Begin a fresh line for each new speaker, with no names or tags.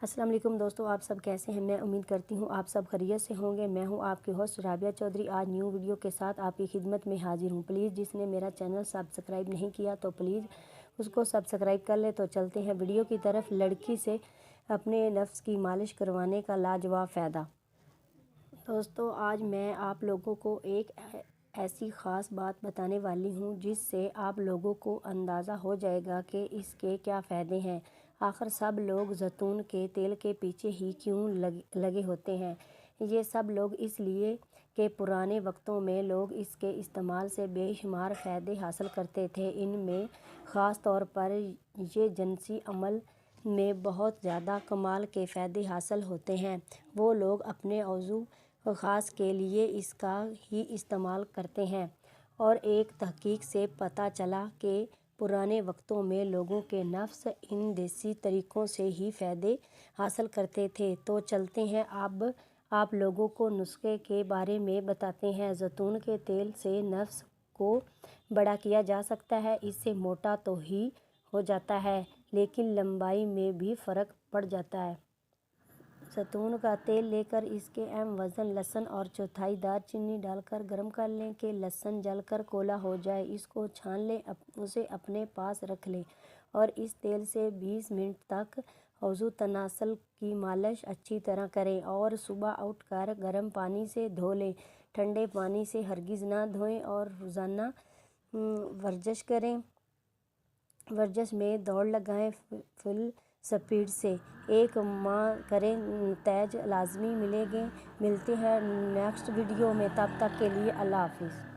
السلام علیکم دوستو، آپ سب کیسے ہیں؟ میں امید کرتی ہوں آپ سب خیریت سے ہوں گے۔ میں ہوں آپ کی ہوسٹ رابعہ چودھری، آج نیو ویڈیو کے ساتھ آپ کی خدمت میں حاضر ہوں۔ پلیز جس نے میرا چینل سبسکرائب نہیں کیا تو پلیز اس کو سبسکرائب کر لے۔ تو چلتے ہیں ویڈیو کی طرف۔ لڑکی سے اپنے نفس کی مالش کروانے کا لاجواب فائدہ۔ دوستو، آج میں آپ لوگوں کو ایک ایسی خاص بات بتانے والی ہوں جس سے آپ لوگوں کو اندازہ ہو جائے گا کہ اس کے کیا فائدے ہیں۔ آخر سب لوگ زیتون کے تیل کے پیچھے ہی کیوں لگے ہوتے ہیں؟ یہ سب لوگ اس لیے کہ پرانے وقتوں میں لوگ اس کے استعمال سے بے شمار فائدے حاصل کرتے تھے۔ ان میں خاص طور پر یہ جنسی عمل میں بہت زیادہ کمال کے فائدے حاصل ہوتے ہیں۔ وہ لوگ اپنے عضو خاص کے لیے اس کا ہی استعمال کرتے ہیں، اور ایک تحقیق سے پتہ چلا کہ پرانے وقتوں میں لوگوں کے نفس ان دیسی طریقوں سے ہی فائدے حاصل کرتے تھے۔ تو چلتے ہیں اب آپ لوگوں کو نسخے کے بارے میں بتاتے ہیں۔ زیتون کے تیل سے نفس کو بڑا کیا جا سکتا ہے۔ اس سے موٹا تو ہی ہو جاتا ہے لیکن لمبائی میں بھی فرق پڑ جاتا ہے۔ زیتون کا تیل لے کر اس کے اہم وزن لہسن اور چوتھائی دار چینی ڈال کر گرم کر لیں کہ لہسن جل کر کولا ہو جائے۔ اس کو چھان لیں، اسے اپنے پاس رکھ لیں اور اس تیل سے 20 منٹ تک عضو تناسل کی مالش اچھی طرح کریں، اور صبح اٹھ کر گرم پانی سے دھو لیں۔ ٹھنڈے پانی سے ہرگز نہ دھوئیں اور روزانہ ورزش کریں۔ ورزش میں دوڑ لگائیں فل سپیڈ سے۔ 1 ماہ کریں، نتائج لازمی ملیں گے۔ ملتے ہیں نیکسٹ ویڈیو میں، تب تک کے لیے اللہ حافظ۔